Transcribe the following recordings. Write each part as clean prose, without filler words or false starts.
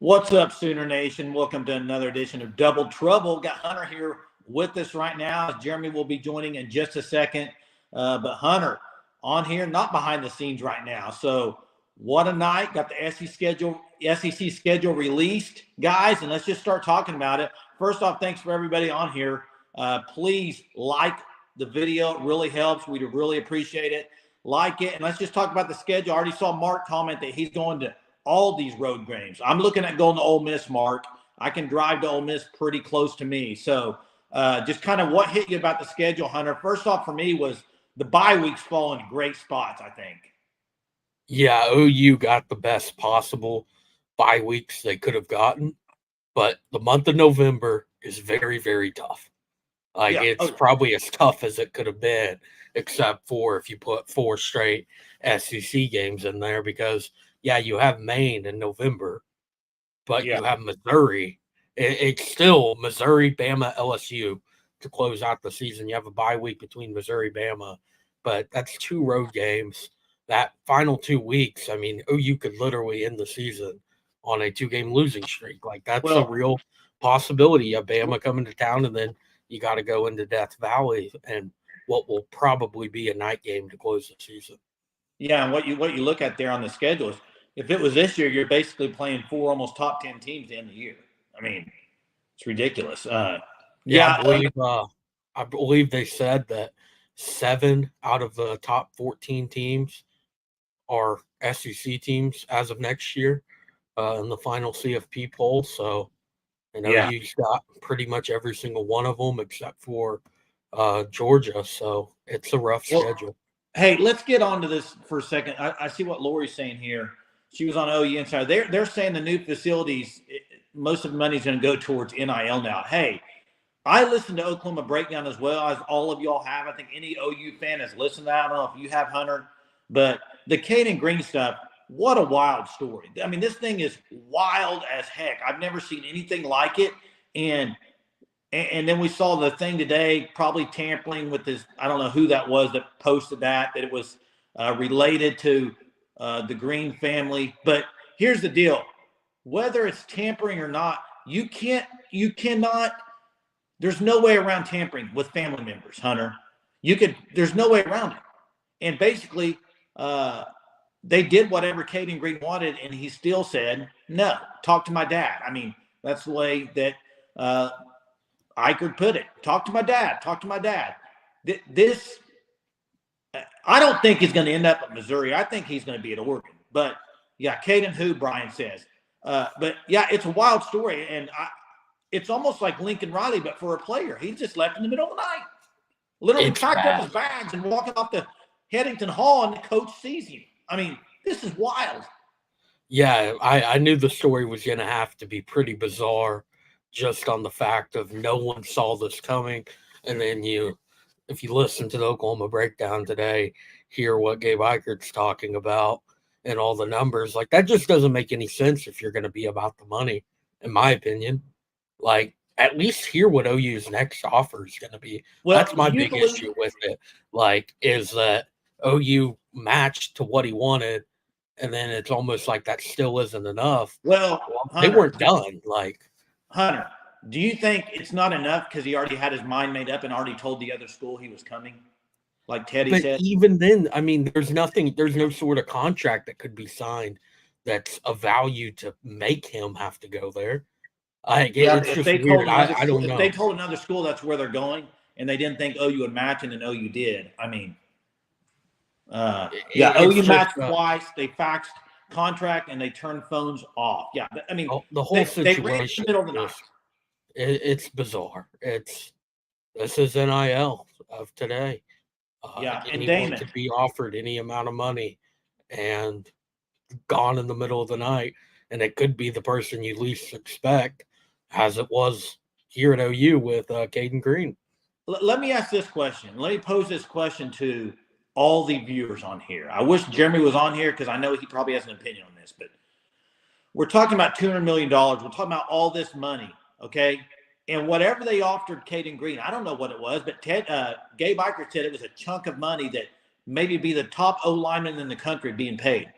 What's up, Sooner Nation? Welcome to another edition of Double Trouble. Got Hunter here with us right now. Jeremy will be joining in just a second. But Hunter on here, not behind the scenes right now. So what a night. Got the SEC schedule released, guys, and let's just start talking about it. First off, thanks for everybody on here. Please like the video. It really helps. We'd really appreciate it. Like it. And let's just talk about the schedule. I already saw Mark comment that he's going to all these road games. I'm looking at going to Ole Miss, Mark. I can drive to Ole Miss pretty close to me. So just kind of what hit you about the schedule, Hunter? First off, for me was the bye weeks fall in great spots, I think. Yeah, OU got the best possible bye weeks they could have gotten, but the month of November is very, very tough. It's probably as tough as it could have been, except for if you put 4 straight SEC games in there because – yeah, you have Maine in November, but you have Missouri. It's still Missouri, Bama, LSU to close out the season. You have a bye week between Missouri, Bama, but that's 2 road games. That final 2 weeks, I mean, OU could literally end the season on a 2-game losing streak. That's a real possibility. You have Bama coming to town, and then you got to go into Death Valley and what will probably be a night game to close the season. Yeah, and what you look at there on the schedule is, if it was this year, you're basically playing 4 almost top 10 teams to end the year. I mean, it's ridiculous. I believe they said that 7 out of the top 14 teams are SEC teams as of next year in the final CFP poll. So, you've got pretty much every single one of them except for Georgia. So it's a rough schedule. Hey, let's get on to this for a second. I see what Lori's saying here. She was on OU Insider. They're saying the new facilities, most of the money is going to go towards NIL now. Hey, I listened to Oklahoma Breakdown as well, as all of y'all have. I think any OU fan has listened to that. I don't know if you have, Hunter. But the Caden Green stuff, what a wild story. I mean, this thing is wild as heck. I've never seen anything like it. And then we saw the thing today, probably tampering with this. I don't know who that was that posted that it was related to the Green family. But here's the deal. Whether it's tampering or not, you cannot, there's no way around tampering with family members, Hunter. There's no way around it. And basically, they did whatever Caden Green wanted, and he still said, no, talk to my dad. I mean, that's the way that Eichert put it. Talk to my dad. This, I don't think he's going to end up at Missouri. I think he's going to be at Oregon. But, yeah, Caden who, Brian says. But, yeah, it's a wild story. And it's almost like Lincoln Riley, but for a player. He just left in the middle of the night. Literally packed up his bags and walking off to Headington Hall, and the coach sees him. I mean, this is wild. Yeah, I knew the story was going to have to be pretty bizarre just on the fact of no one saw this coming. And then if you listen to the Oklahoma Breakdown today, hear what Gabe Eichert's talking about and all the numbers, that just doesn't make any sense if you're going to be about the money, in my opinion. At least hear what OU's next offer is going to be. Well, that's my big issue with it. Is that OU matched to what he wanted, and then it's almost like that still isn't enough. Well, Hunter, they weren't done. Hunter, do you think it's not enough because he already had his mind made up and already told the other school he was coming? Like Teddy said? Even then, I mean, there's no sort of contract that could be signed that's of value to make him have to go there. It's just weird. I don't know. If they told another school that's where they're going and they didn't think OU would match and then OU did, I mean, OU matched twice. They faxed contract and they turned phones off. Yeah, I mean, the whole situation it's bizarre. This is NIL of today. And Damon could be offered any amount of money and gone in the middle of the night, and it could be the person you least expect, as it was here at OU with Caden Green. Let me ask this question. Let me pose this question to all the viewers on here. I wish Jeremy was on here because I know he probably has an opinion on this, but we're talking about $200 million. We're talking about all this money, okay? And whatever they offered Caden Green, I don't know what it was, but Gabe Eichert said it was a chunk of money that maybe be the top O lineman in the country being paid.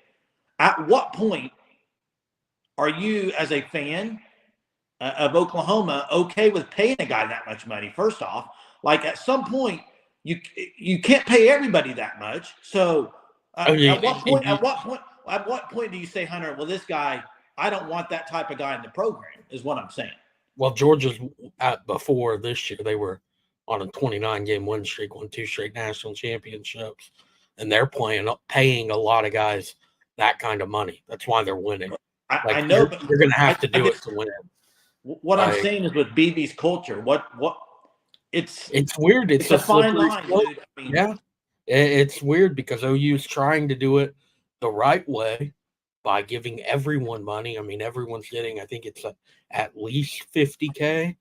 At what point are you as a fan of Oklahoma okay with paying a guy that much money? First off, like at some point you can't pay everybody that much. So I mean, at what point? At what point do you say, Hunter? Well, this guy, I don't want that type of guy in the program. Is what I'm saying. well, Georgia's before this year, they were on a 29-game win streak, won 2 straight national championships, and they're paying a lot of guys that kind of money. That's why they're winning. I know, but you're going to have to do it to win. What I'm saying is with BB's culture, it's weird. It's a fine line, dude. I mean, yeah, it's weird because OU's trying to do it the right way by giving everyone money. I mean, everyone's getting, I think it's at least $50K,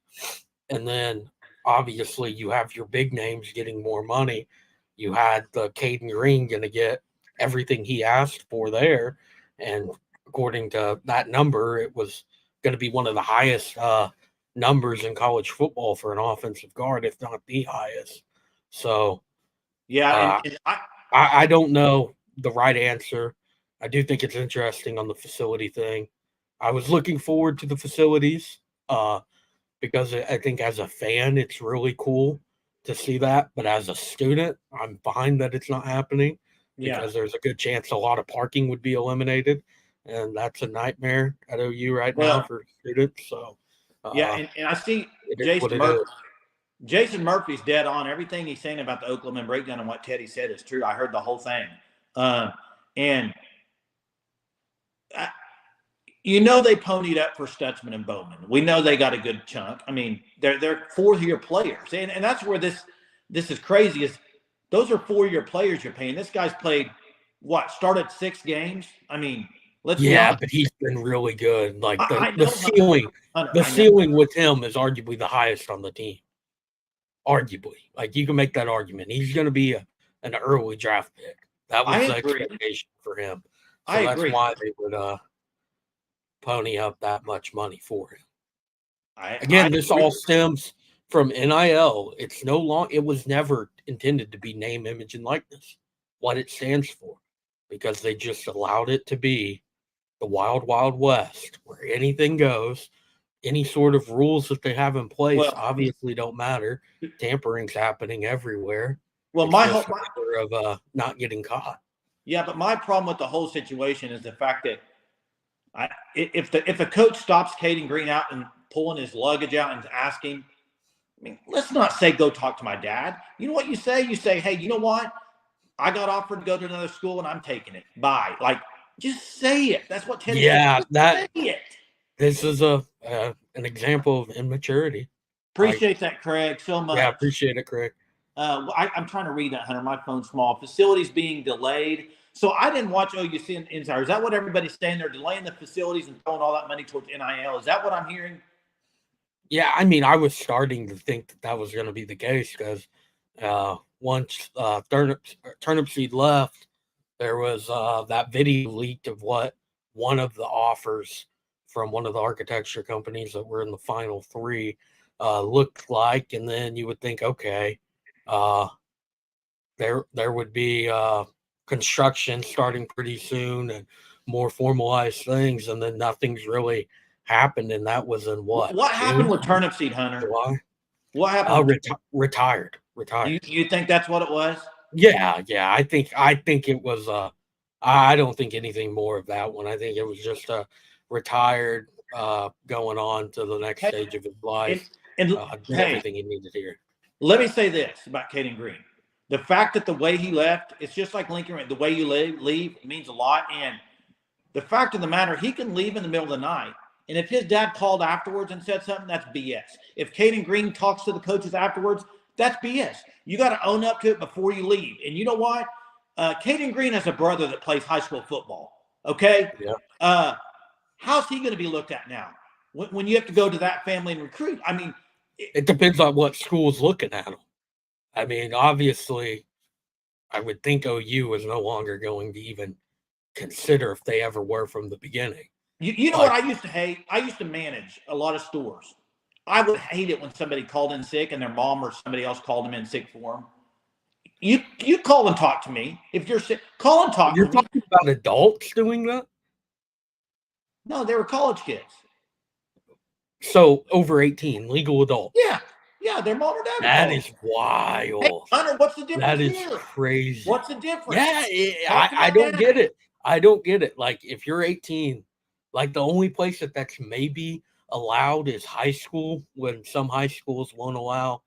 and then obviously you have your big names getting more money. You had the Caden Green going to get everything he asked for there, and according to that number, it was going to be one of the highest numbers in college football for an offensive guard, if not the highest. So, yeah, I don't know the right answer. I do think it's interesting on the facility thing. I was looking forward to the facilities because I think as a fan, it's really cool to see that. But as a student, I'm fine that it's not happening because there's a good chance a lot of parking would be eliminated. And that's a nightmare at OU now for students. So, and I see Jason Murphy's dead on. Everything he's saying about the Oklahoma breakdown and what Teddy said is true. I heard the whole thing. They ponied up for Stutzman and Bowman. We know they got a good chunk. I mean, they're 4-year players. And that's where this is crazy is those are 4-year players you're paying. This guy's played, started 6 games? I mean – but he's been really good. Like the ceiling with him is arguably the highest on the team. Arguably, like you can make that argument. He's going to be an early draft pick. That was the expectation for him. So that's why they would pony up that much money for him. This all stems from NIL. It was never intended to be name, image, and likeness. What it stands for, because they just allowed it to be the wild, wild west, where anything goes. Any sort of rules that they have in place obviously don't matter. Tampering's happening everywhere. Well, my whole of not getting caught. Yeah, but my problem with the whole situation is the fact that if a coach stops Caden Green out and pulling his luggage out and asking, I mean, let's not say go talk to my dad. You know what you say? You say, hey, you know what? I got offered to go to another school and I'm taking it. Bye. Like, just say it. That's what Teddy said. Say it. This is an example of immaturity. Appreciate that, Craig, so much. Yeah, appreciate it, Craig. I'm trying to read that, Hunter. My phone's small. Facilities being delayed. So I didn't watch OU Insider. Is that what everybody's saying? They're delaying the facilities and throwing all that money towards NIL. Is that what I'm hearing? Yeah, I mean, I was starting to think that was going to be the case because once Turnip Seed left, there was that video leaked of what one of the offers from one of the architecture companies that were in the final 3 looked like, and then you would think, okay, there would be construction starting pretty soon and more formalized things, and then nothing's really happened, and that was in what? What happened with Turnip Seed, Hunter? July? What happened? Retired. You think that's what it was? Yeah. I think it was. I don't think anything more of that one. I think it was just retired, going on to the next stage of his life, and everything he needed here. Let me say this about Caden Green: the fact that the way he left, it's just like Lincoln. The way you leave means a lot, and the fact of the matter, he can leave in the middle of the night. And if his dad called afterwards and said something, that's BS. If Caden Green talks to the coaches afterwards, that's BS. You got to own up to it before you leave. And you know what? Caden Green has a brother that plays high school football. Okay? Yeah. How's he going to be looked at now when you have to go to that family and recruit? I mean, it depends on what school's looking at him. I mean, obviously, I would think OU is no longer going to even consider if they ever were from the beginning. You know what I used to hate? I used to manage a lot of stores. I would hate it when somebody called in sick and their mom or somebody else called them in sick for them. You call and talk to me. If you're sick, call and talk to me. You're talking about adults doing that? No, they were college kids. So over 18, legal adult. Yeah, their mom or dad. That is wild. Hey, Hunter, what's the difference? That is here? crazy. What's the difference? Yeah, I don't get it. I don't get it. Like, if you're 18, like, the only place that's maybe allowed is high school, when some high schools won't allow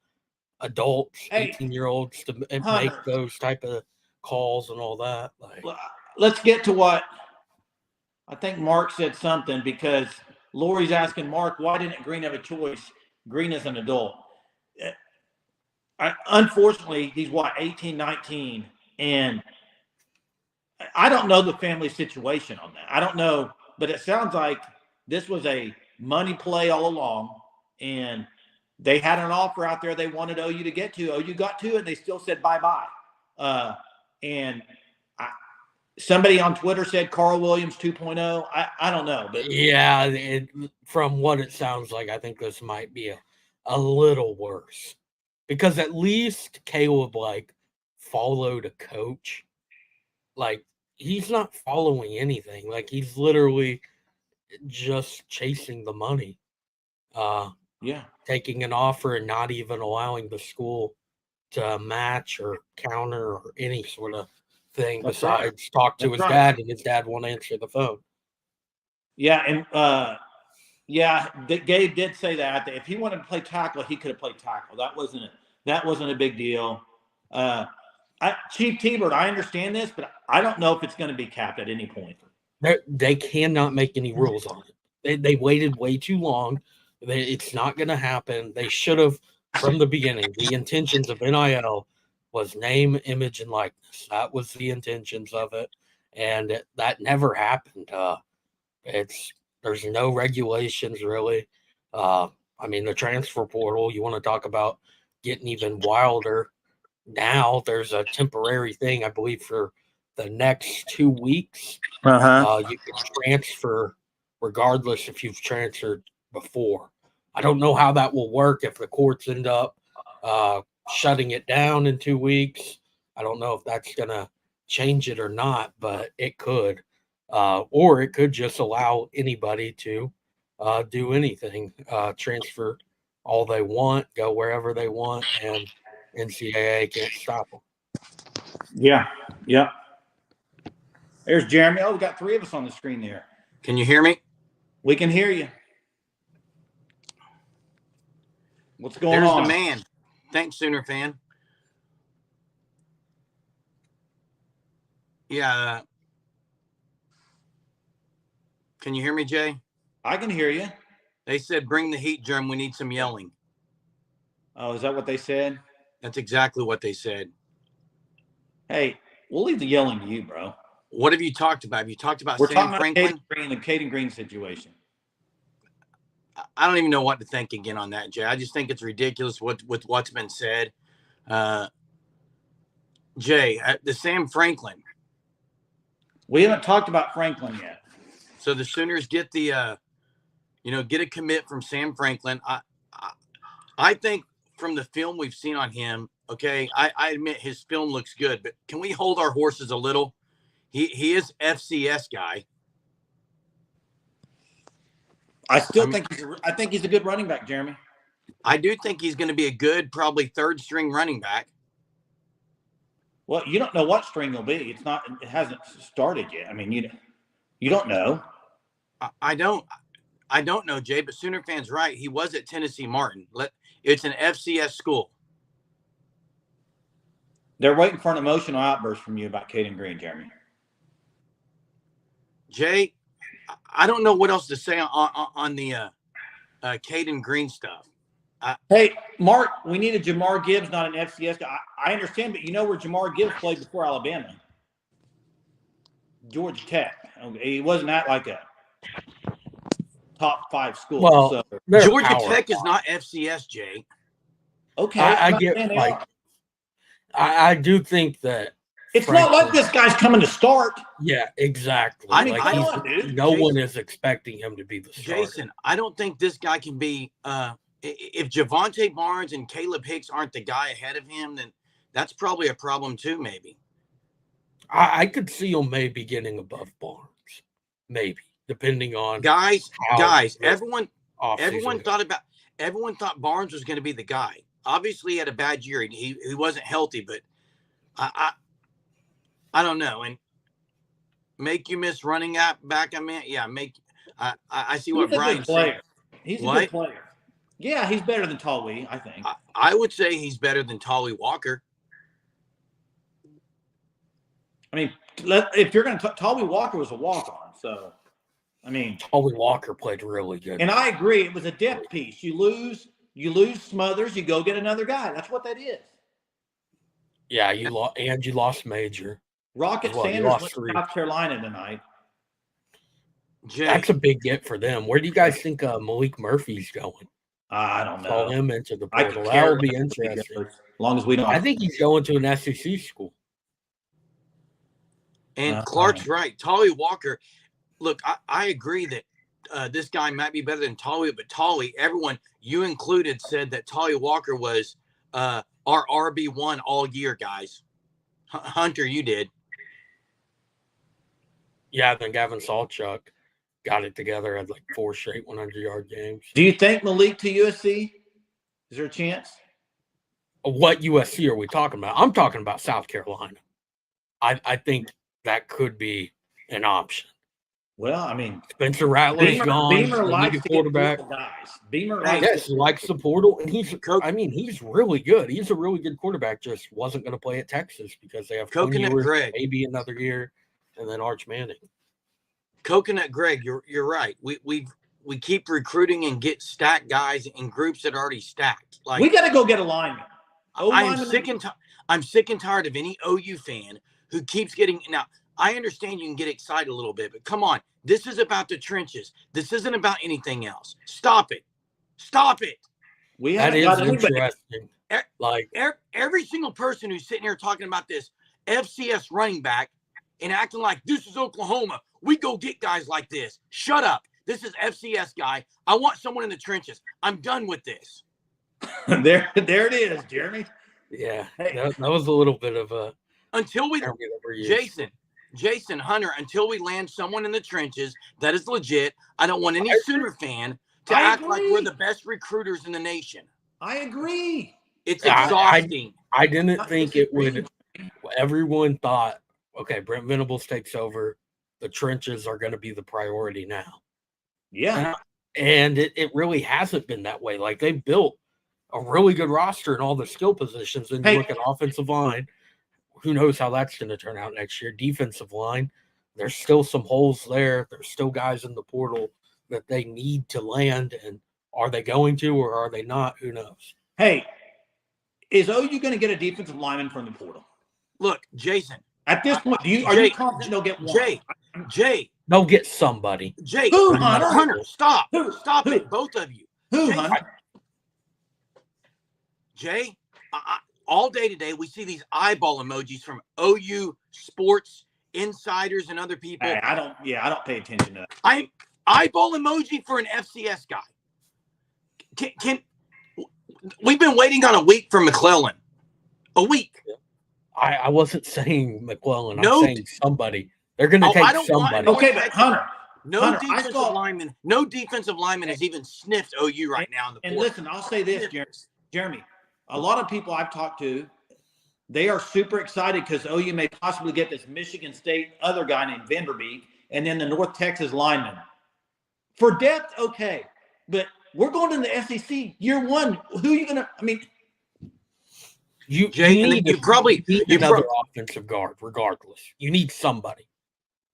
adults, 18-year-olds, to make those type of calls and all that. Like, let's get to what I think Mark said something, because Lori's asking Mark, why didn't Green have a choice? Green is an adult. Unfortunately, he's 18, 19, and I don't know the family situation on that. I don't know, but it sounds like this was a money play all along, and they had an offer out there they wanted OU to get to. OU got to it, and they still said bye-bye. And somebody on Twitter said Carl Williams 2.0. I don't know. But yeah, from what it sounds like, I think this might be a little worse. Because at least Caleb, like, followed a coach. Like, he's not following anything. Like, he's literally just chasing the money. Taking an offer and not even allowing the school to match or counter or any sort of thing. That's besides talk to his dad, and his dad won't answer the phone. Yeah, and Gabe did say that if he wanted to play tackle, he could have played tackle. That wasn't a big deal. Chief T-Bird, I understand this, but I don't know if it's going to be capped at any point. They cannot make any rules on it. They waited way too long. It's not going to happen. They should have, from the beginning. The intentions of NIL was name, image, and likeness. That was the intentions of it, and that never happened. There's no regulations really. I mean, the transfer portal, you want to talk about getting even wilder. Now there's a temporary thing, I believe, for the next 2 weeks. You can transfer regardless if you've transferred before. I don't know how that will work if the courts end up shutting it down in 2 weeks. I don't know if that's going to change it or not, but it could. Or it could just allow anybody to do anything, transfer all they want, go wherever they want, and NCAA can't stop them. Yeah. There's Jeremy. Oh, we got 3 of us on the screen there. Can you hear me? We can hear you. What's going on? There's the man. Thanks, Sooner fan. Yeah. Can you hear me, Jay? I can hear you. They said, bring the heat, Germ. We need some yelling. Oh, is that what they said? That's exactly what they said. Hey, we'll leave the yelling to you, bro. What have you talked about? Have you talked about Sam Franklin? The Caden Green situation. I don't even know what to think again on that, Jay. I just think it's ridiculous with what's been said. Jay, the Sam Franklin. We haven't talked about Franklin yet. So the Sooners get the, get a commit from Sam Franklin. I think from the film we've seen on him, okay, I admit his film looks good, but can we hold our horses a little? He is FCS guy. I think he's a good running back, Jeremy. I do think he's going to be a good, probably 3rd string running back. Well, you don't know what string he'll be. It hasn't started yet. I mean, you don't know. I don't know, Jay, but Sooner fans right. He was at Tennessee Martin. It's an FCS school. They're waiting for an emotional outburst from you about Caden Green, Jeremy. Jay, I don't know what else to say on the Caden Green stuff. Hey, Mark, we need a Jamar Gibbs, not an FCS guy. I understand, but you know where Jamar Gibbs played before Alabama? Georgia Tech. Okay, he wasn't at like a top 5 school. Well, so. Georgia Tech is not FCS, Jay. Okay, I get I do think that it's not like this guy's coming to start. Yeah, exactly. I mean, no one is expecting him to be the starter. Jason, I don't think this guy can be. If Javonte Barnes and Caleb Hicks aren't the guy ahead of him, then that's probably a problem too. Maybe. I could see him maybe getting above Barnes. Maybe. depending on guys. Everyone off-season thought Barnes was going to be the guy. Obviously, he had a bad year. He wasn't healthy, but I don't know. And make you miss running back. I mean, yeah, I see what Brian's saying. He's a good player. Yeah, he's better than Talley, I think. I would say he's better than Tolly Walker. I mean, if you're going to Talley Walker was a walk-on, so I mean, Tolly Walker played really good. And I agree, it was a depth piece. You lose Smothers, you go get another guy. That's what that is. Yeah, you lost Major. Rocket Sanders went to South Carolina tonight. That's a big get for them. Where do you guys think Malik Murphy's going? I don't know. Call him into the portal. That would be interesting. As long as we don't. I think he's going to an SEC school. And Clark's right. Tolly Walker. Look, I agree that this guy might be better than Tolly, but Tolly, everyone, you included, said that Tolly Walker was our RB1 all year, guys. Hunter, you did. Yeah, then Gavin Sawchuk got it together, had like 4 straight 100-yard games. Do you think Malik to USC? Is there a chance? What USC are we talking about? I'm talking about South Carolina. I think that could be an option. Well, I mean, Spencer Rattler's gone. Beamer likes a quarterback. Guys. Beamer likes the portal, and he's really good. He's a really good quarterback. Just wasn't going to play at Texas because they have Coconut Greg, maybe another year, and then Arch Manning. Coconut Greg, you're right. We keep recruiting and get stacked guys in groups that are already stacked. Like, we got to go get a lineman. I'm sick and tired of any OU fan who keeps getting now. I understand you can get excited a little bit, but come on. This is about the trenches. This isn't about anything else. Stop it. Stop it. That is interesting. Like every single person who's sitting here talking about this FCS running back and acting like this is Oklahoma. We go get guys like this. Shut up. This is FCS guy. I want someone in the trenches. I'm done with this. There it is, Jeremy. Yeah, that was a little bit of a until we Jason Hunter, until we land someone in the trenches that is legit. I don't want any Sooner fan to act like we're the best recruiters in the nation. I agree. It's exhausting. I didn't think it would. Everyone thought, okay, Brent Venables takes over. The trenches are going to be the priority now. Yeah. And it really hasn't been that way. Like, they built a really good roster in all the skill positions. And you look at offensive line, who knows how that's going to turn out next year. Defensive line, there's still some holes there. There's still guys in the portal that they need to land. And are they going to or are they not? Who knows? Hey, is OU going to get a defensive lineman from the portal? Look, Jason. At this point, are you confident they'll get one? Jay. They'll get somebody. Jay. Who, Hunter, stop. Stop it, both of you. Who, Jay, Hunter? Jay, all day today, we see these eyeball emojis from OU sports insiders and other people. Hey, I don't pay attention to that. I'm eyeball emoji for an FCS guy. Can we've been waiting on a week for McClellan. A week. I wasn't saying McClellan. I'm saying somebody. They're going to take somebody. Okay, but Hunter. No defensive lineman has even sniffed OU right now in the portal. And listen, I'll say this, Jeremy. A lot of people I've talked to, they are super excited because OU may possibly get this Michigan State other guy named Vanderbeek and then the North Texas lineman. For depth, okay. But we're going to the SEC year one. Who are you going to – I mean – You need another offensive guard, regardless. You need somebody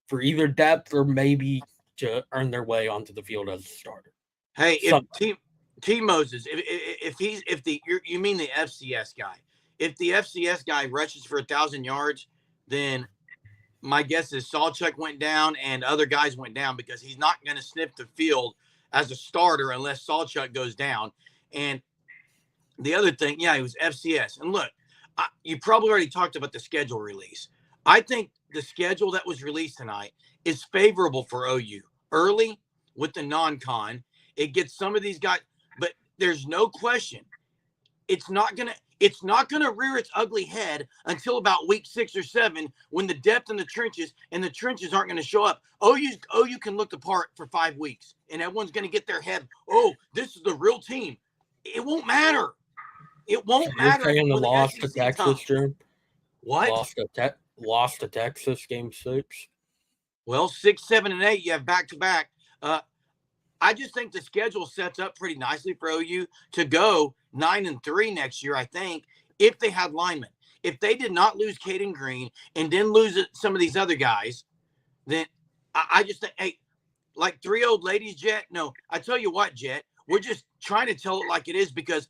for either depth or maybe to earn their way onto the field as a starter. Hey, T Moses, you mean the FCS guy? If the FCS guy rushes for 1,000 yards, then my guess is Sawchuk went down and other guys went down because he's not going to sniff the field as a starter unless Sawchuk goes down. And the other thing, he was FCS. And look, you probably already talked about the schedule release. I think the schedule that was released tonight is favorable for OU. Early with the non-con, it gets some of these guys, but there's no question. It's not going to It's not going to rear its ugly head until about week 6 or 7 when the depth in the trenches aren't going to show up. OU can look the part for 5 weeks, and everyone's going to get their head, oh, this is the real team. It won't matter. It won't matter. You're saying the when loss SEC to Texas, comes. Jim? What? Lost to Texas, game 6. Well, 6, 7, and 8, you have back-to-back. I just think the schedule sets up pretty nicely for OU to go 9-3 next year, I think, if they had linemen. If they did not lose Caden Green and then lose some of these other guys, then I just think, hey, like 3 old ladies, Jet. No, I tell you what, Jet, we're just trying to tell it like it is because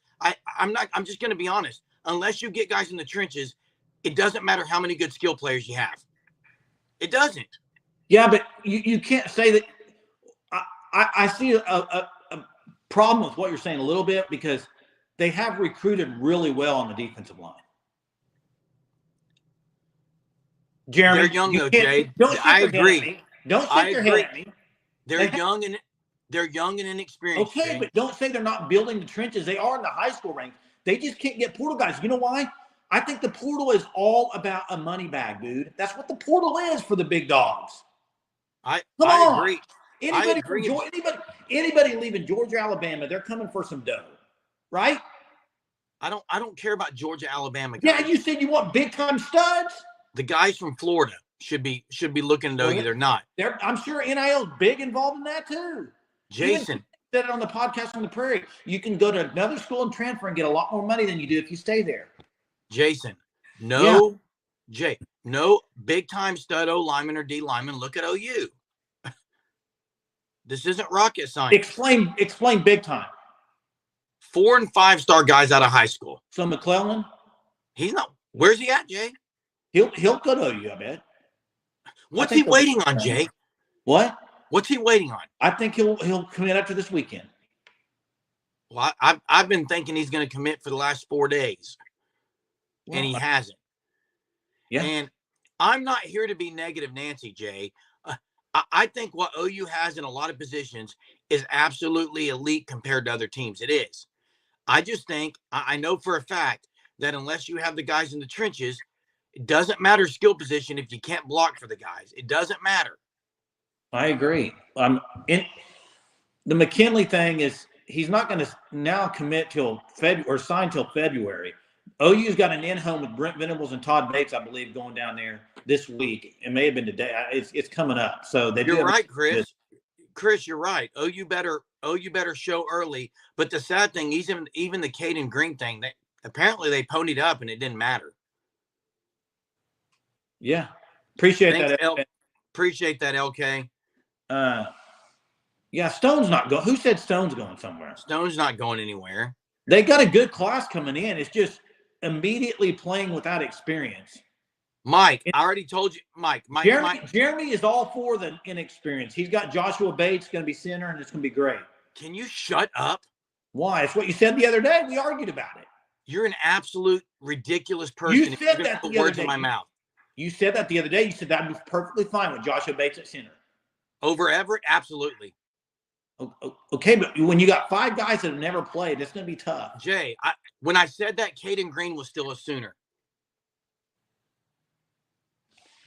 I'm just going to be honest. Unless you get guys in the trenches, it doesn't matter how many good skill players you have. It doesn't. Yeah, but you can't say that. I see a problem with what you're saying a little bit because they have recruited really well on the defensive line. Jeremy, they're young though, Jay. I agree. Don't shake your head at me. They're young and inexperienced. Okay, but don't say they're not building the trenches. They are in the high school ranks. They just can't get portal guys. You know why? I think the portal is all about a money bag, dude. That's what the portal is for the big dogs. I agree. Anybody leaving Georgia, Alabama, they're coming for some dough, right? I don't care about Georgia, Alabama guys. Yeah, you said you want big time studs. The guys from Florida should be looking at OU. They're not. I'm sure NIL is big involved in that too. Jason said it on the podcast on the Prairie. You can go to another school and transfer and get a lot more money than you do if you stay there. Jason, Jay, no big time stud O lineman or D lineman. Look at OU. This isn't rocket science. Explain big time. 4- and 5-star guys out of high school. So McClellan? He's not. Where's he at, Jay? He'll go to OU, I bet. What's he waiting on, Jay? What? What's he waiting on? I think he'll commit after this weekend. Well, I've been thinking he's going to commit for the last 4 days, and he hasn't. Yeah. And I'm not here to be negative, Nancy, Jay. I think what OU has in a lot of positions is absolutely elite compared to other teams. It is. I just think, I know for a fact that unless you have the guys in the trenches, it doesn't matter skill position if you can't block for the guys. It doesn't matter. I agree. The McKinley thing is he's not going to now commit till February or sign till February. OU's got an in-home with Brent Venables and Todd Bates, I believe, going down there this week. It may have been today. It's coming up. So you're right, Chris. Chris, you're right. OU better show early. But the sad thing, even the Caden Green thing, apparently they ponied up and it didn't matter. Yeah, appreciate that. Appreciate that, LK. Yeah, Stone's not going. Who said Stone's going somewhere? Stone's not going anywhere. They got a good class coming in. It's just immediately playing without experience. Mike, I already told you, Mike. Jeremy is all for the inexperience. He's got Joshua Bates going to be center, and it's going to be great. Can you shut up? Why? It's what you said the other day. We argued about it. You're an absolute ridiculous person. You said that the other words day. in my mouth. You said that the other day. You said that was perfectly fine with Joshua Bates at center. Over Everett? Absolutely. Okay, but when you got 5 guys that have never played, it's going to be tough. Jay, when I said that, Caden Green was still a Sooner.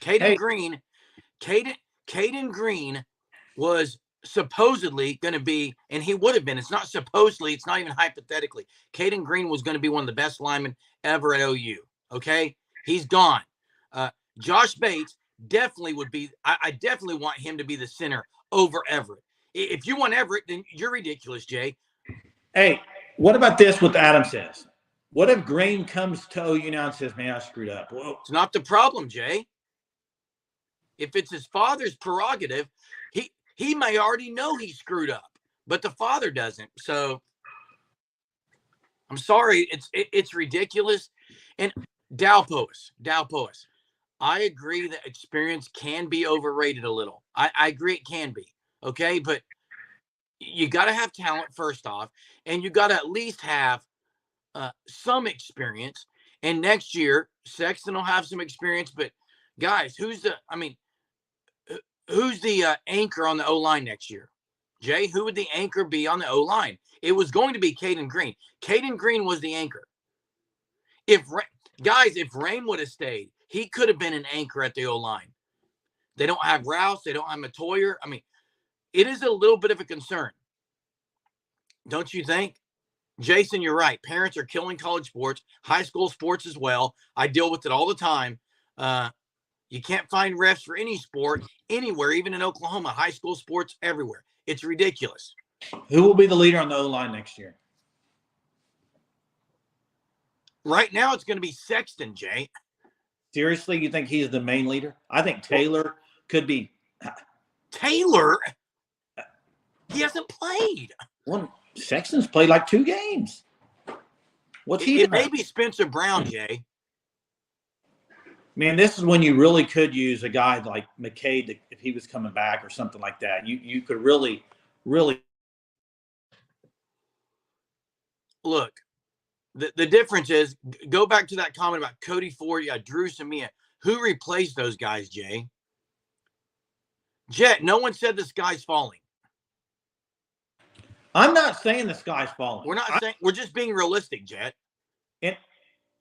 Caden Green was supposedly going to be, and he would have been. It's not supposedly. It's not even hypothetically. Caden Green was going to be one of the best linemen ever at OU. Okay, he's gone. Josh Bates definitely would be. I definitely want him to be the center over Everett. If you want Everett, then you're ridiculous, Jay. Hey, what about this? What Adam says? What if Green comes to OU now and says, "Man, I screwed up"? Well, it's not the problem, Jay. If it's his father's prerogative, he may already know he screwed up, but the father doesn't. So I'm sorry, it's ridiculous. And Dalpois, I agree that experience can be overrated a little. I agree it can be. Okay, but you got to have talent first off, and you got to at least have some experience. And next year, Sexton will have some experience. But guys, who's the anchor on the O-line next year? Jay, who would the anchor be on the O-line? It was going to be Caden Green. Caden Green was the anchor. If Rain would have stayed, he could have been an anchor at the O-line. They don't have Rouse. They don't have Matoyer. I mean, it is a little bit of a concern. Don't you think? Jason, you're right. Parents are killing college sports, high school sports as well. I deal with it all the time. You can't find refs for any sport anywhere, even in Oklahoma, high school sports everywhere. It's ridiculous. Who will be the leader on the O-line next year? Right now, it's going to be Sexton, Jay. Seriously, you think he's the main leader? I think Taylor could be. Taylor? He hasn't played. Well, Sexton's played like 2 games. What's he? It may be Spencer Brown, Jay. Man, this is when you really could use a guy like McCade if he was coming back or something like that. You could really. Look, the difference is, go back to that comment about Cody Ford, Drew Samia. Who replaced those guys, Jay? Jet, no one said the sky's falling. I'm not saying the sky's falling. We're not saying, we're just being realistic, Jet. And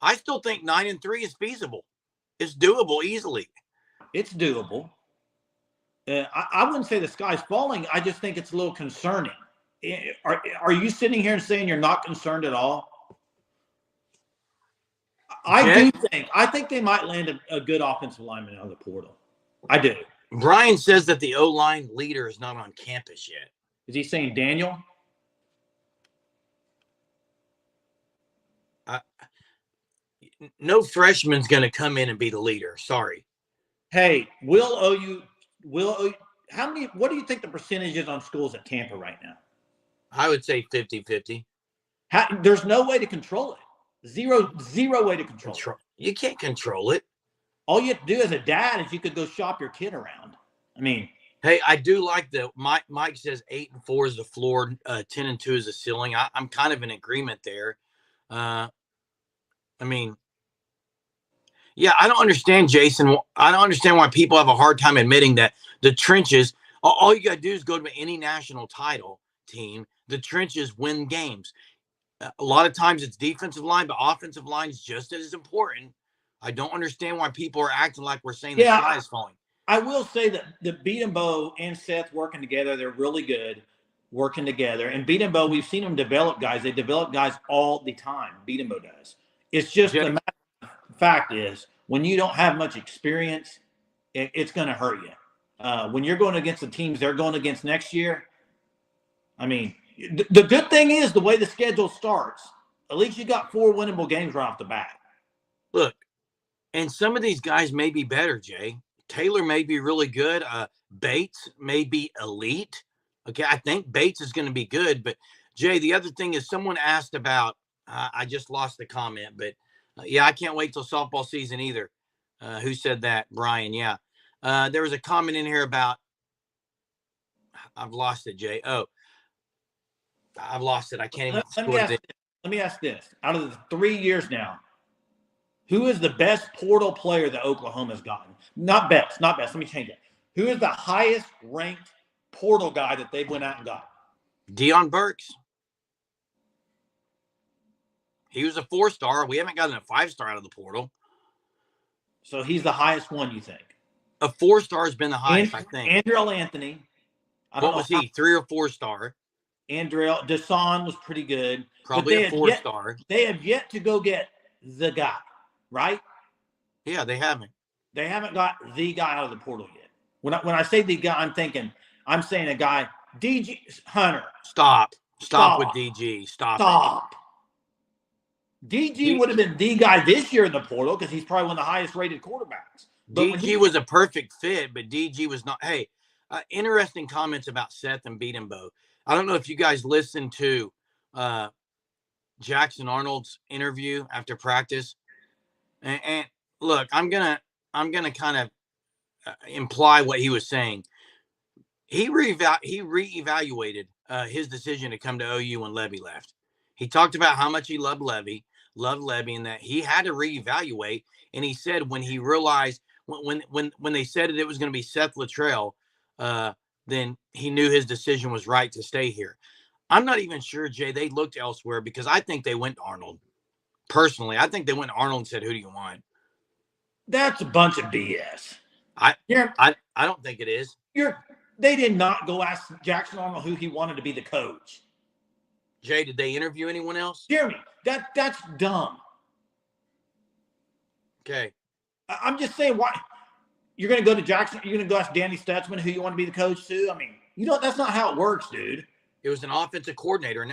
I still think 9-3 is feasible. It's doable easily. It's doable. I wouldn't say the sky's falling. I just think it's a little concerning. Are you sitting here and saying you're not concerned at all? I think they might land a good offensive lineman out of the portal. I do. Brian says that the O-line leader is not on campus yet. Is he saying Daniel? No freshman's going to come in and be the leader. Sorry. Hey, how many? What do you think the percentage is on schools at Tampa right now? I would say 50-50. There's no way to control it. Zero way to control it. You can't control it. All you have to do as a dad is you could go shop your kid around. I mean, hey, I do like Mike says 8-4 is the floor, 10-2 is the ceiling. I'm kind of in agreement there. I mean, yeah, I don't understand, Jason. I don't understand why people have a hard time admitting that the trenches, all you got to do is go to any national title team. The trenches win games. A lot of times it's defensive line, but offensive line is just as important. I don't understand why people are acting like we're saying the sky is falling. I will say that the Beat and Bo and Seth working together, they're really good working together. And Beat and Bo, we've seen them develop guys. They develop guys all the time. Beat and Bo does. It's just the fact is, when you don't have much experience, it's going to hurt you. When you're going against the teams they're going against next year, I mean, the good thing is the way the schedule starts, at least you got 4 winnable games right off the bat. Look, and some of these guys may be better, Jay. Taylor may be really good. Bates may be elite. Okay, I think Bates is going to be good. But, Jay, the other thing is someone asked about I just lost the comment, but, yeah, I can't wait till softball season either. Who said that? Brian, yeah. There was a comment in here about I've lost it, Jay. Oh, I've lost it. I can't even. Let me ask this. Out of the 3 years now, who is the best portal player that Oklahoma has gotten? Not best. Let me change it. Who is the highest ranked portal guy that they've went out and got? Deion Burks. He was a 4-star. We haven't gotten a 5-star out of the portal. So he's the highest one, you think? A 4-star has been the highest, I think. Andrell Anthony. What was he? 3 or 4-star? Andrell Desan was pretty good. Probably a 4-star. They have yet to go get the guy, right? Yeah, they haven't. They haven't got the guy out of the portal yet. When I say the guy, I'm saying a guy, DG Hunter. Stop with DG. Stop. DG would have been the guy this year in the portal because he's probably one of the highest rated quarterbacks. DG was a perfect fit, but DG was not. Hey, interesting comments about Seth and Beat and Bo. I don't know if you guys listened to Jackson Arnold's interview after practice. And look, I'm gonna kind of imply what he was saying. He reevaluated his decision to come to OU when Levy left. He talked about how much he loved Levy, and that he had to reevaluate. And he said when he realized when they said it was going to be Seth Littrell, then he knew his decision was right to stay here. I'm not even sure, Jay, they looked elsewhere because I think they went to Arnold. personally. I think they went to Arnold and said, "Who do you want?" That's a bunch of BS. I don't think it is. They did not go ask Jackson Arnold who he wanted to be the coach. Jay, did they interview anyone else? Jeremy, that's dumb. Okay. I'm just saying, why you're going to go to Jackson? You're going to go ask Danny Stutzman who you want to be the coach to? I mean, that's not how it works, dude. It was an offensive coordinator, and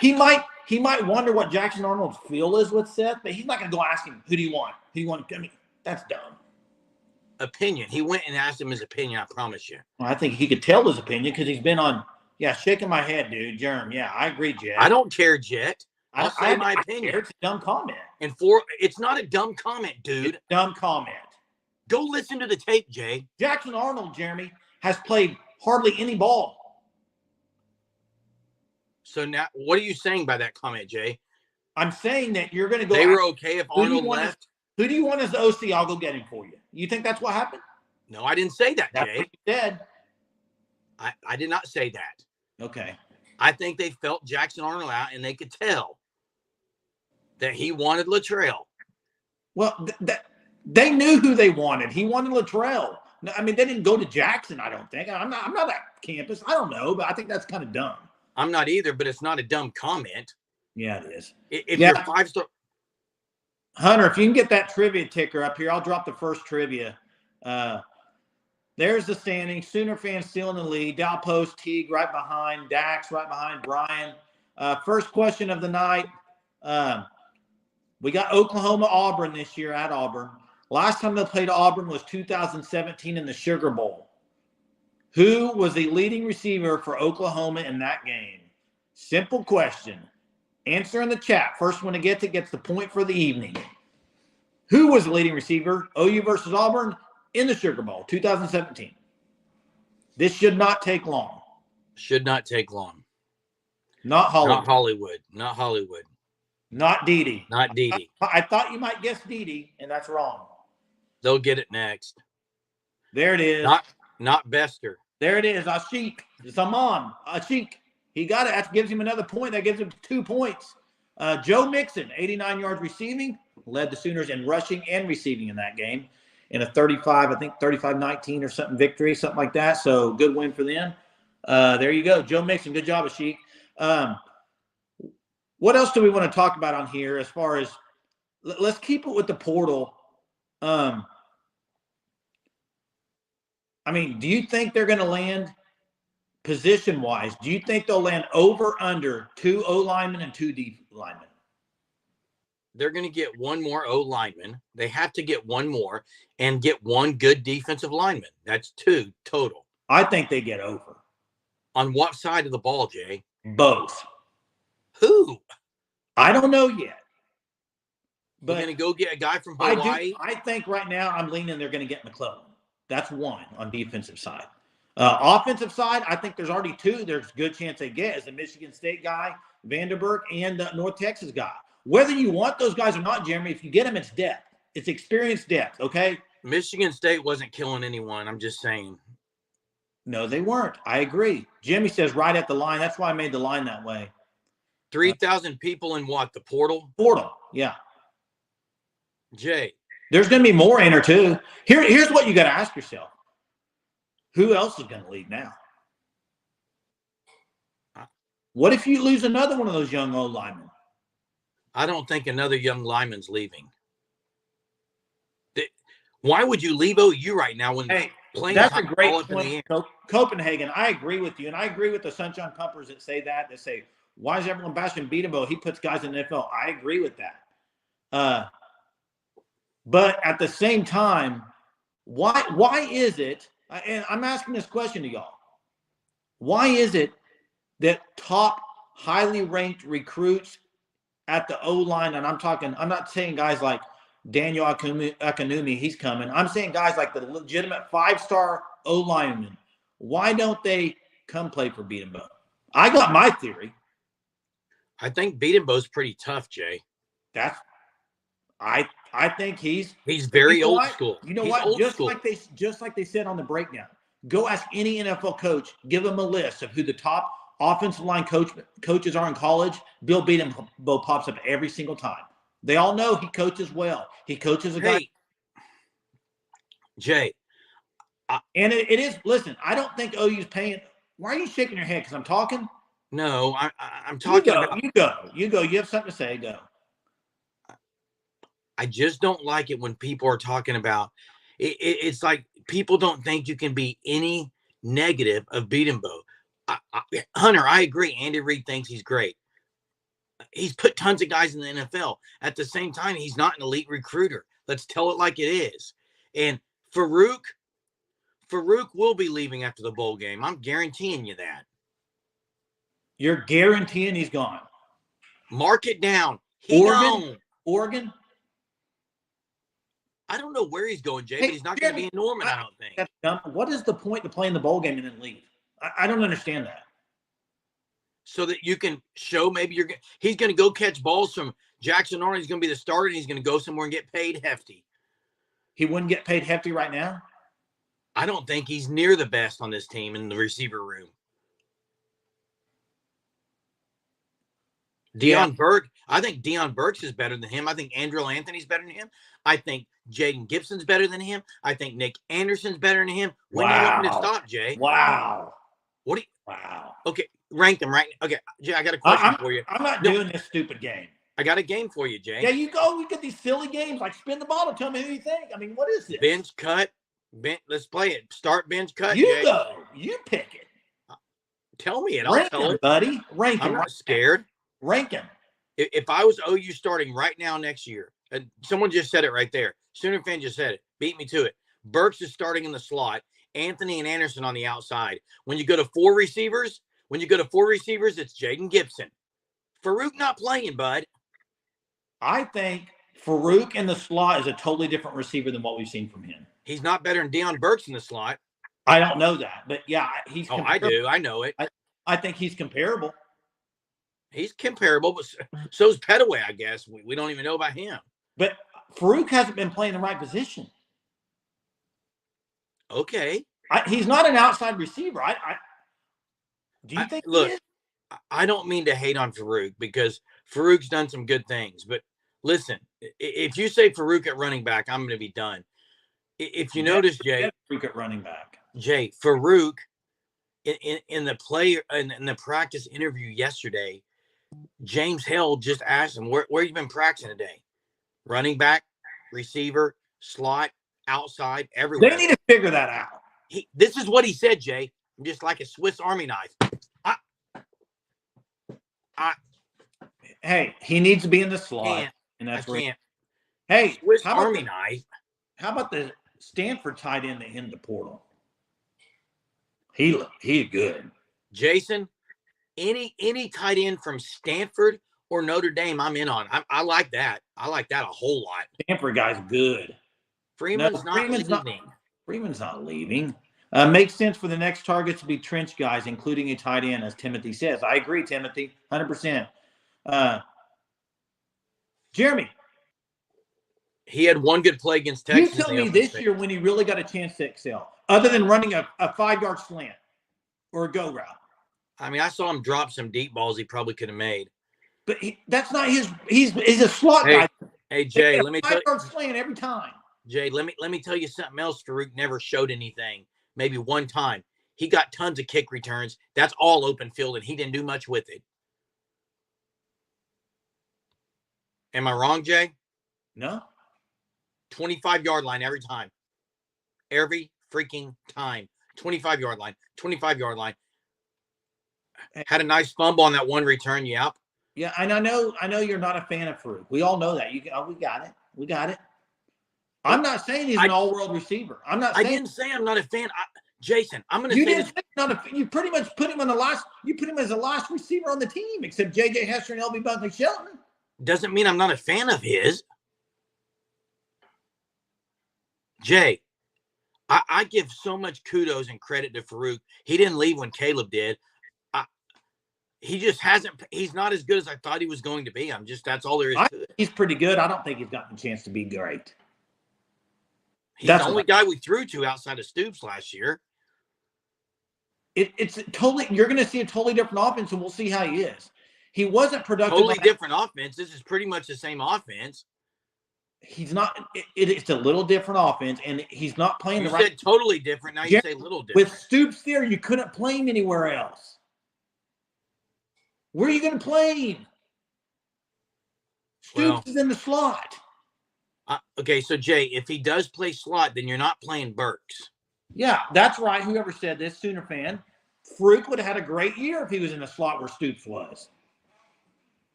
he might wonder what Jackson Arnold's feel is with Seth, but he's not going to go ask him who do you want? Who you want? I mean, that's dumb. Opinion. He went and asked him his opinion. I promise you. Well, I think he could tell his opinion because he's been on. Yeah, shaking my head, dude. Germ. Yeah, I agree, Jet. I don't care, Jet. I'll say my opinion. It's a dumb comment. It's not a dumb comment, dude. It's a dumb comment. Go listen to the tape, Jay. Jackson Arnold, Jeremy, has played hardly any ball. So now, what are you saying by that comment, Jay? I'm saying that you're going to go. They were okay if Arnold left. Who do you want as the OC? I'll go get him for you. You think that's what happened? No, I didn't say that, That's Jay. what you said. I did not say that. Okay. I think they felt Jackson Arnold out, and they could tell that he wanted Latrell. Well, they knew who they wanted. He wanted Latrell. I mean, they didn't go to Jackson. I don't think. I'm not at campus. I don't know, but I think that's kind of dumb. I'm not either, but it's not a dumb comment. Yeah, it is. If you're 5-star. Hunter, if you can get that trivia ticker up here, I'll drop the first trivia. There's the standing. Sooner fans still in the lead. Dow Post, Teague right behind. Dax right behind Brian. First question of the night. We got Oklahoma-Auburn this year at Auburn. Last time they played Auburn was 2017 in the Sugar Bowl. Who was the leading receiver for Oklahoma in that game? Simple question. Answer in the chat. First one to get it gets the point for the evening. Who was the leading receiver, OU versus Auburn, in the Sugar Bowl, 2017? This should not take long. Should not take long. Not Hollywood. Not Hollywood. Not Hollywood. Not Dede. Not Dede. I thought you might guess Dede, and that's wrong. They'll get it next. There it is. Not Bester. There it is. Ashik. Zaman. Ashik. He got it. That gives him another point. That gives him 2 points. Joe Mixon, 89 yards receiving, led the Sooners in rushing and receiving in that game in a 35-19 or something victory, something like that. So good win for them. There you go. Joe Mixon. Good job, Ashik. What else do we want to talk about on here as far as let's keep it with the portal. I mean, do you think they're going to land position-wise? Do you think they'll land over, under 2 O linemen and 2 D linemen? They're going to get one more O lineman. They have to get one more and get one good defensive lineman. That's 2 total. I think they get over. On what side of the ball, Jay? Both. Who? I don't know yet. But we're going to go get a guy from Hawaii? I think right now I'm leaning they're going to get McClellan. That's one on defensive side. Offensive side, I think there's already 2. There's a good chance they get is the Michigan State guy, Vanderburg, and the North Texas guy. Whether you want those guys or not, Jeremy, if you get them, it's depth. It's experience depth, okay? Michigan State wasn't killing anyone. I'm just saying. No, they weren't. I agree. Jimmy says right at the line. That's why I made the line that way. 3,000 people in what? The portal? Portal, yeah. Jay. There's going to be more enter too. Here's what you got to ask yourself. Who else is going to leave now? What if you lose another one of those young old linemen? I don't think another young lineman's leaving. Why would you leave OU right now when playing? That's a great point, Copenhagen. I agree with you, and I agree with the Sunshine Pumpers that say that. They say, why is everyone bashing Beatonville? He puts guys in the NFL. I agree with that. But at the same time, why is it, and I'm asking this question to y'all, why is it that top highly ranked recruits at the O-line, and I'm not saying guys like Daniel Akanumi, he's coming. I'm saying guys like the legitimate 5-star O-linemen, why don't they come play for Beatonville? I got my theory. I think Beatonville's pretty tough, Jay. I think he's very old school. You know he's what? Just like they said on the breakdown. Go ask any NFL coach. Give them a list of who the top offensive line coaches are in college. Bill Beatonville pops up every single time. They all know he coaches well. He coaches a guy. Hey, Jay. And it is, listen, I don't think OU's paying. Why are you shaking your head? Because I'm talking? No, I'm talking about. You go. You have something to say. Go. I just don't like it when people are talking about it's like people don't think you can be any negative of Beatenbow. Hunter, I agree. Andy Reid thinks he's great. He's put tons of guys in the NFL. At the same time, he's not an elite recruiter. Let's tell it like it is. And Farouk will be leaving after the bowl game. I'm guaranteeing you that. You're guaranteeing he's gone. Mark it down. Oregon? I don't know where he's going, Jay, but he's not going to be in Norman, I don't think. What is the point of playing the bowl game and then leave? I don't understand that. So that you can show maybe he's going to go catch balls from Jackson Arnold. He's going to be the starter, and he's going to go somewhere and get paid hefty. He wouldn't get paid hefty right now? I don't think he's near the best on this team in the receiver room. Burke, I think Deion Burks is better than him. I think Andrew Anthony's better than him. I think Jaden Gibson's better than him. I think Nick Anderson's better than him. When do you want me to stop, Jay? Wow. Wow. Okay, rank them right now. Okay, Jay, I got a question for you. I'm not doing this stupid game. I got a game for you, Jay. Yeah, you go. We get these silly games like spin the ball and tell me who you think. I mean, what is this? Bench cut. Let's play it. Start bench cut. You Jay. go. You pick it. Tell me it. I'll tell it, buddy. Rank him. I'm not scared. Rank him. If I was OU starting right now next year, and someone just said it right there. Sooner fan just said it. Beat me to it. Burks is starting in the slot. Anthony and Anderson on the outside. When you go to four receivers, it's Jaden Gibson. Farouk not playing, bud. I think Farouk in the slot is a totally different receiver than what we've seen from him. He's not better than Deion Burks in the slot. I don't know that, but yeah, he's. Oh, I do. I know it. I think he's comparable. He's comparable, but so's Petaway, I guess. We don't even know about him. But Farouk hasn't been playing the right position. Okay. He's not an outside receiver. Do you think? Look, I don't mean to hate on Farouk because Farouk's done some good things. But listen, if you say Farouk at running back, I'm going to be done. If you notice, Jay, Farouk at running back. Jay, Farouk in the practice interview yesterday, James Hill just asked him, where you been practicing today? Running back, receiver, slot, outside, everywhere. They need to figure that out. This is what he said, Jay. I'm just like a Swiss Army knife. Hey, he needs to be in the slot. And that's where. Hey, Swiss Army knife. How about the Stanford tight end that hit in the portal? He's good. Jason, any tight end from Stanford or Notre Dame, I'm in on. I like that. I like that a whole lot. Stanford guy's good. Freeman's not leaving. Freeman's not leaving. Makes sense for the next targets to be trench guys, including a tight end, as Timothy says. I agree, Timothy, 100%. Jeremy. He had one good play against Texas. You tell me this year when he really got a chance to excel, other than running a 5-yard slant or a go route. I mean, I saw him drop some deep balls he probably could have made. But that's not his. He's a slot guy. Hey, Jay, let me tell you. 5-yard slant every time. Jay, let me tell you something else. Farouk never showed anything. Maybe one time. He got tons of kick returns. That's all open field, and he didn't do much with it. Am I wrong, Jay? No. 25-yard line every time. Every freaking time. 25-yard line. 25-yard line. Had a nice fumble on that one return. Yep. Yeah, and I know you're not a fan of Farouk. We all know that. We got it. We got it. I'm not saying he's an all-world receiver. I didn't say I'm not a fan. Jason, I'm going to say this. You pretty much put him on the last. You put him as the last receiver on the team, except J.J. Hester and L.B. Buckley Shelton. Doesn't mean I'm not a fan of his. Jay, I give so much kudos and credit to Farouk. He didn't leave when Caleb did. He just hasn't. He's not as good as I thought he was going to be. That's all there is to it. He's pretty good. I don't think he's gotten a chance to be great. He's the only guy we threw to outside of Stoops last year. It's totally. You're going to see a totally different offense, and we'll see how he is. He wasn't productive. Totally different offense. This is pretty much the same offense. He's not. It's a little different offense, and he's not playing You the right. said totally different. Now you say little different. With Stoops there, you couldn't play him anywhere else. Where are you going to play him? Stoops is in the slot. Okay, so Jay, if he does play slot, then you're not playing Burks. Yeah, that's right. Whoever said this, Sooner fan. Farouk would have had a great year if he was in the slot where Stoops was.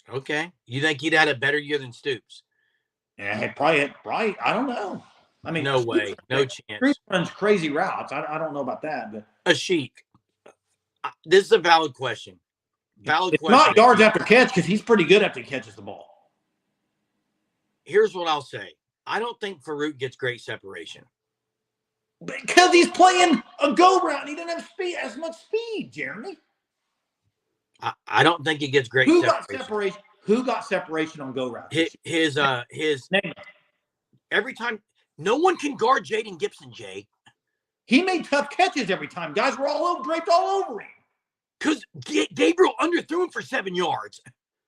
Okay. You think he'd had a better year than Stoops? Yeah, probably. I don't know. I mean, no way. No chance. Stoops runs crazy routes. I don't know about that, but Ashiq, this is a valid question. It's not yards after catch because he's pretty good after he catches the ball. Here's what I'll say. I don't think Farouk gets great separation. Because he's playing a go route and he doesn't have as much speed, Jeremy. I don't think he gets great separation. Who got separation on go route? His every time, no one can guard Jaden Gibson, Jay. He made tough catches every time. Guys were draped all over him. Because Gabriel underthrew him for 7 yards.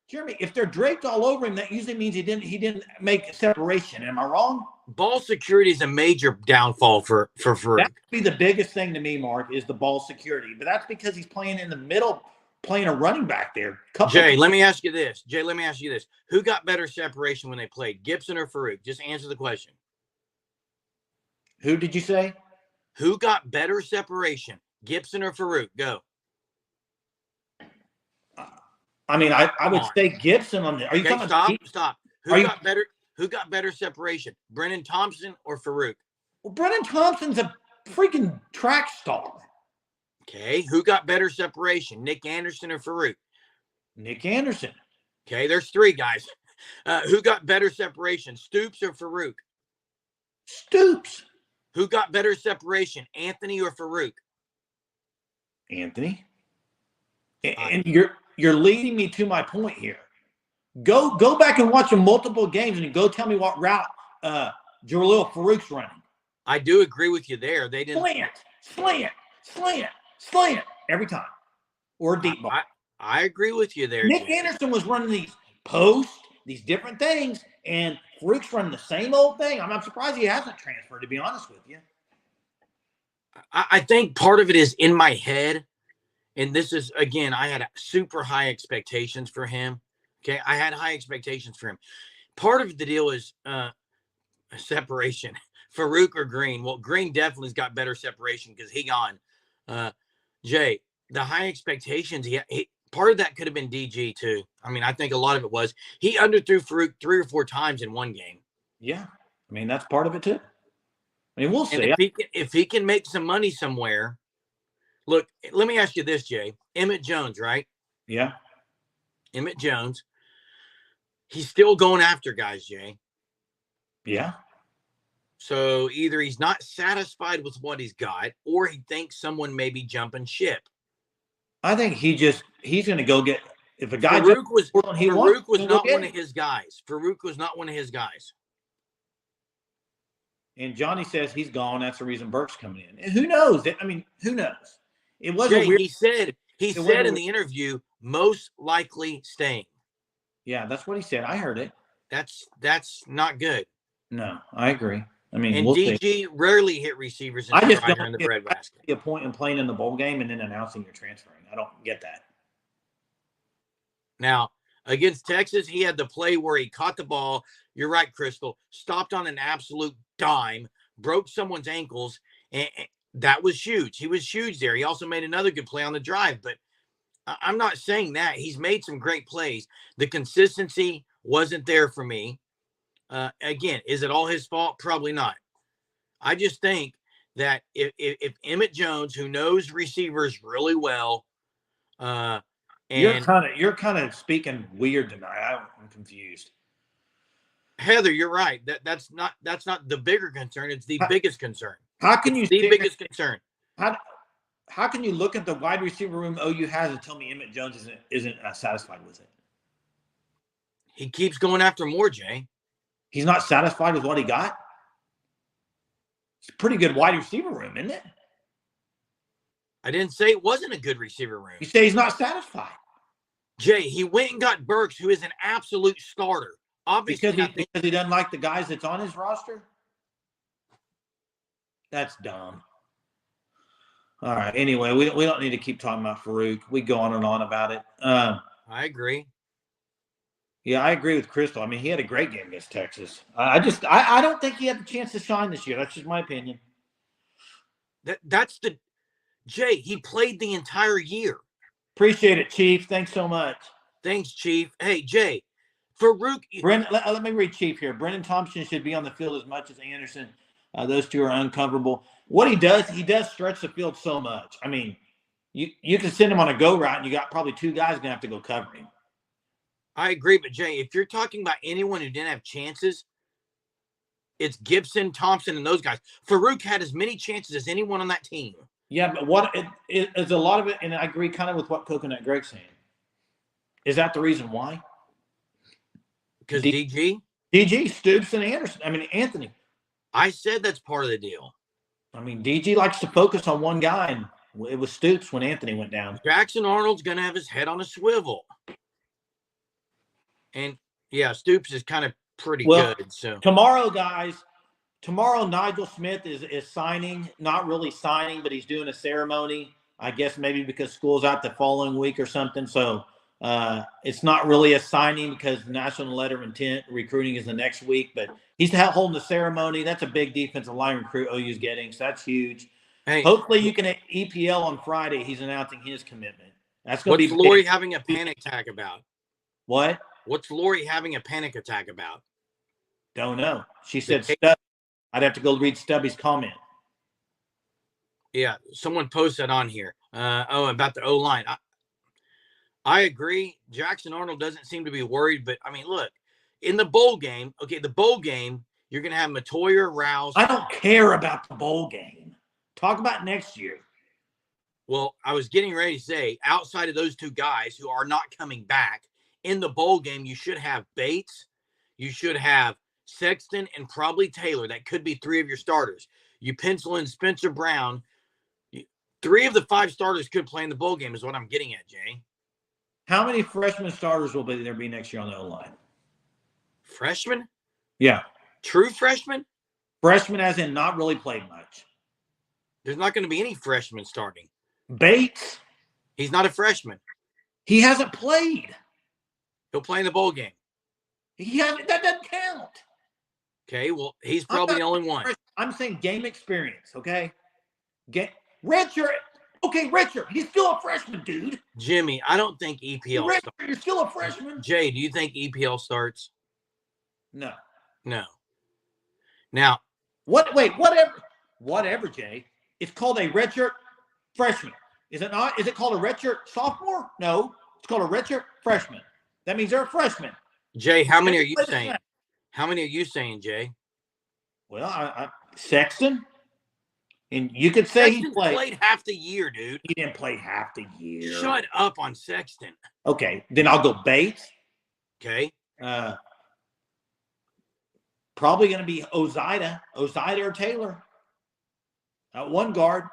Jeremy, if they're draped all over him, that usually means he didn't make separation. Am I wrong? Ball security is a major downfall for Farouk. That would be the biggest thing to me, Mark, is the ball security. But that's because he's playing in the middle, playing a running back there. Jay, let me ask you this. Who got better separation when they played, Gibson or Farouk? Just answer the question. Who did you say? Who got better separation, Gibson or Farouk? Go. I mean, I would say Gibson on the. Are you talking stop? about Stop. Who got better separation, Brennan Thompson or Farouk? Well, Brennan Thompson's a freaking track star. Okay. Who got better separation, Nick Anderson or Farouk? Nick Anderson. Okay, there's 3 guys. Who got better separation, Stoops or Farouk? Stoops. Who got better separation, Anthony or Farouk? Anthony. And you're leading me to my point here. Go back and watch multiple games and go tell me what route Jalil Farouk's running. I do agree with you there. They didn't slant every time, or deep ball. I agree with you there. Nick Anderson was running these posts, these different things, and Farouk's running the same old thing. I'm surprised he hasn't transferred, to be honest with you. I think part of it is in my head. And this is, again, I had super high expectations for him. Okay. I had high expectations for him. Part of the deal is separation. Farouk or Green? Well, Green definitely's got better separation because he gone. Jay, the high expectations, part of that could have been DG too. I mean, I think a lot of it was. He underthrew Farouk 3 or 4 times in one game. Yeah. I mean, that's part of it too. I mean, we'll see. If he can make some money somewhere. Look, let me ask you this, Jay. Emmett Jones, right? Yeah. Emmett Jones. He's still going after guys, Jay. Yeah. So either he's not satisfied with what he's got, or he thinks someone may be jumping ship. I think he's going to go get. If a guy Farouk was not one of his guys. Farouk was not one of his guys. And Johnny says he's gone. That's the reason Burke's coming in. And who knows? I mean, who knows? It was Jay, a weird. He said in the interview, most likely staying. Yeah, that's what he said. I heard it. That's not good. No, I agree. I mean, and DG rarely hit receivers in the breadbasket. A point in playing in the bowl game and then announcing you're transferring. I don't get that. Now, against Texas, he had the play where he caught the ball. You're right, Crystal. Stopped on an absolute dime, broke someone's ankles, and that was huge. He was huge there. He also made another good play on the drive, but I'm not saying that. He's made some great plays. The consistency wasn't there for me. Again, is it all his fault? Probably not. I just think that if Emmett Jones, who knows receivers really well, and you're kind of speaking weird tonight. I'm confused. Heather, you're right. That's not the bigger concern. It's the biggest concern. How can you the biggest concern? How can you look at the wide receiver room OU has and tell me Emmett Jones isn't satisfied with it? He keeps going after more, Jay. He's not satisfied with what he got? It's a pretty good wide receiver room, isn't it? I didn't say it wasn't a good receiver room. You say he's not satisfied. Jay, he went and got Burks, who is an absolute starter. Obviously, because he doesn't like the guys that's on his roster. That's dumb. All right. Anyway, we don't need to keep talking about Farouk. We go on and on about it. I agree. Yeah, I agree with Crystal. I mean, he had a great game against Texas. I don't think he had the chance to shine this year. That's just my opinion. That's the Jay. He played the entire year. Appreciate it, Chief. Thanks so much. Thanks, Chief. Hey, Jay, Farouk. Let me read Chief here. Brennan Thompson should be on the field as much as Anderson. Those two are uncomfortable. What he does stretch the field so much. I mean, you can send him on a go route, and you got probably two guys going to have to go cover him. I agree, but Jay, if you're talking about anyone who didn't have chances, it's Gibson, Thompson, and those guys. Farouk had as many chances as anyone on that team. Yeah, but it is a lot of it, and I agree kind of with what Coconut Greg's saying. Is that the reason why? Because DG, Stoops, and Anderson. I mean, Anthony. I said that's part of the deal. I mean, DG likes to focus on one guy, and it was Stoops when Anthony went down. Jackson Arnold's going to have his head on a swivel. And, yeah, Stoops is kind of pretty good. So tomorrow, guys, Nigel Smith is signing, not really signing, but he's doing a ceremony, I guess maybe because school's out the following week or something. So it's not really a signing because the National Letter of Intent recruiting is the next week, but he's holding the ceremony. That's a big defensive line recruit OU's getting, so that's huge. Hey, hopefully you can EPL on Friday. He's announcing his commitment. That's going to be. What's Lori having a panic attack about? What? What's Lori having a panic attack about? Don't know. She said Stubby. I'd have to go read Stubby's comment. Yeah, someone posted on here. About the O-line. I agree. Jackson Arnold doesn't seem to be worried, but, I mean, look, in the bowl game, you're going to have Matoyer, Rouse. I don't care about the bowl game. Talk about next year. Well, I was getting ready to say, outside of those two guys who are not coming back, in the bowl game, you should have Bates, you should have Sexton, and probably Taylor. That could be three of your starters. You pencil in Spencer Brown. Three of the five starters could play in the bowl game is what I'm getting at, Jay. How many freshman starters will there be next year on the O-line? Freshmen? Yeah. True freshmen? Freshmen as in not really played much. There's not going to be any freshmen starting. Bates? He's not a freshman. He hasn't played. He'll play in the bowl game. That doesn't count. Okay, well, he's probably the only one. I'm saying game experience, okay? Redshirt. Okay, redshirt. He's still a freshman, dude. Jimmy, I don't think EPL starts. You're still a freshman. Jay, do you think EPL starts? No. Now. Whatever, Jay. It's called a redshirt freshman. Is it not? Is it called a redshirt sophomore? No. It's called a redshirt freshman. That means they're a freshman. Jay, how many are you saying? How many are you saying, Jay? Well, Sexton. And you could say Sexton he played half the year, dude. He didn't play half the year. Shut up on Sexton. Okay, then I'll go Bates. Okay. Probably going to be Ozida or Taylor. One guard.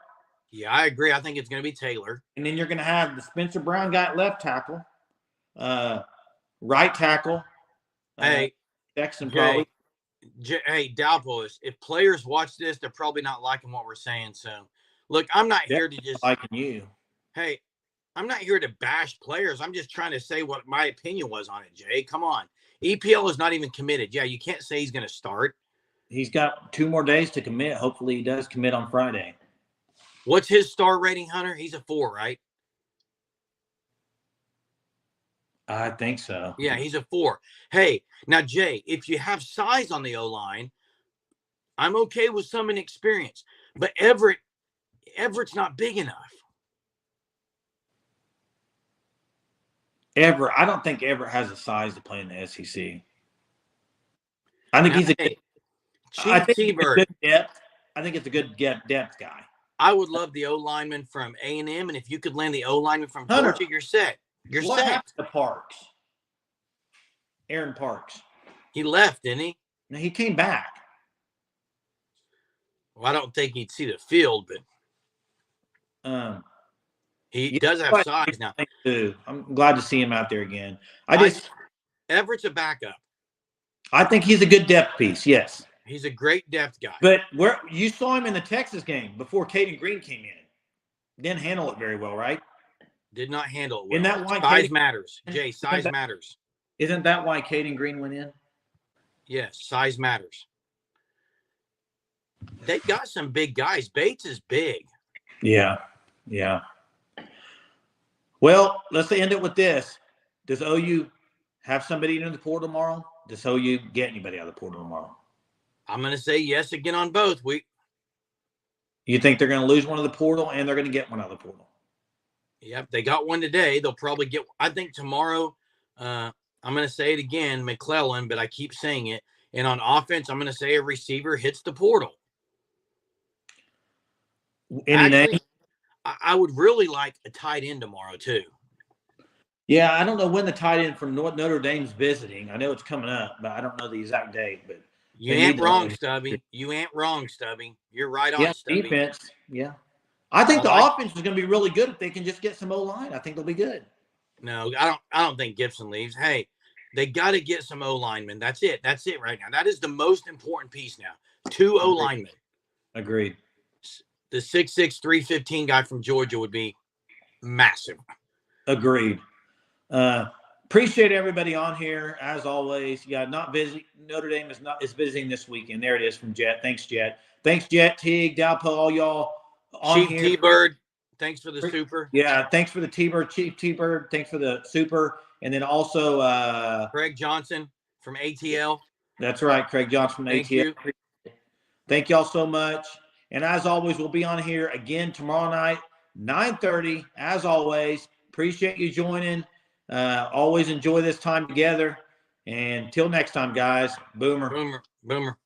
Yeah, I agree. I think it's going to be Taylor. And then you're going to have the Spencer Brown guy at left tackle, right tackle. Hey, Jackson probably. Hey, Dalpos, if players watch this, they're probably not liking what we're saying. So, look, I'm not here to just liking you. Hey, I'm not here to bash players. I'm just trying to say what my opinion was on it, Jay. Come on. EPL is not even committed. Yeah, you can't say he's going to start. He's got 2 more days to commit. Hopefully he does commit on Friday. What's his star rating, Hunter? He's a 4, right? I think so. Yeah, he's a 4. Hey, now, Jay, if you have size on the O-line, I'm okay with some inexperience. But Everett's not big enough. I don't think Everett has the size to play in the SEC. I think he's a good depth. I think it's a good depth guy. I would love the O-lineman from A&M, and if you could land the O-lineman from Hunter, Georgia, you're set. What happened to Parks? Aaron Parks. He left, didn't he? No, he came back. Well, I don't think he'd see the field, but He does have size now. Too. I'm glad to see him out there again. Everett's a backup. I think he's a good depth piece. Yes, he's a great depth guy. But where you saw him in the Texas game before Caden Green came in, didn't handle it very well, right? Did not handle it well. Isn't that why size matters, Jay? Size matters. Isn't that why Caden Green went in? Yes, size matters. They got some big guys. Bates is big. Yeah. Well, let's end it with this. Does OU have somebody in the portal tomorrow? Does OU get anybody out of the portal tomorrow? I'm going to say yes again on both. You think they're going to lose one of the portal and they're going to get one out of the portal? Yep, they got one today. They'll probably get – I think tomorrow I'm going to say it again, McClellan, but I keep saying it. And on offense, I'm going to say a receiver hits the portal. Any name? I would really like a tight end tomorrow too. Yeah, I don't know when the tight end from Notre Dame's visiting. I know it's coming up, but I don't know the exact date. But you ain't wrong, Stubby. You ain't wrong, Stubby. You're right on, Stubby. Defense. Yeah. I think the offense is going to be really good if they can just get some O-line. I think they'll be good. No, I don't think Gibson leaves. Hey, they got to get some O-linemen. That's it. That's it right now. That is the most important piece now. 2 O-linemen. Agreed. The 6'6", 315 guy from Georgia would be massive. Agreed. Appreciate everybody on here as always. Yeah, not busy. Notre Dame is visiting this weekend. There it is from Jet. Thanks, Jet. Thanks, Jet, Teague, Dalpo, all y'all on Chief here. T-Bird, thanks for the super. Yeah, thanks for the T-Bird, Chief T-Bird. Thanks for the super, and then also Craig Johnson from ATL. That's right, Craig Johnson from Thank ATL. You. Thank y'all so much. And as always, we'll be on here again tomorrow night, 9:30. As always, appreciate you joining. Always enjoy this time together. And till next time, guys. Boomer. Boomer.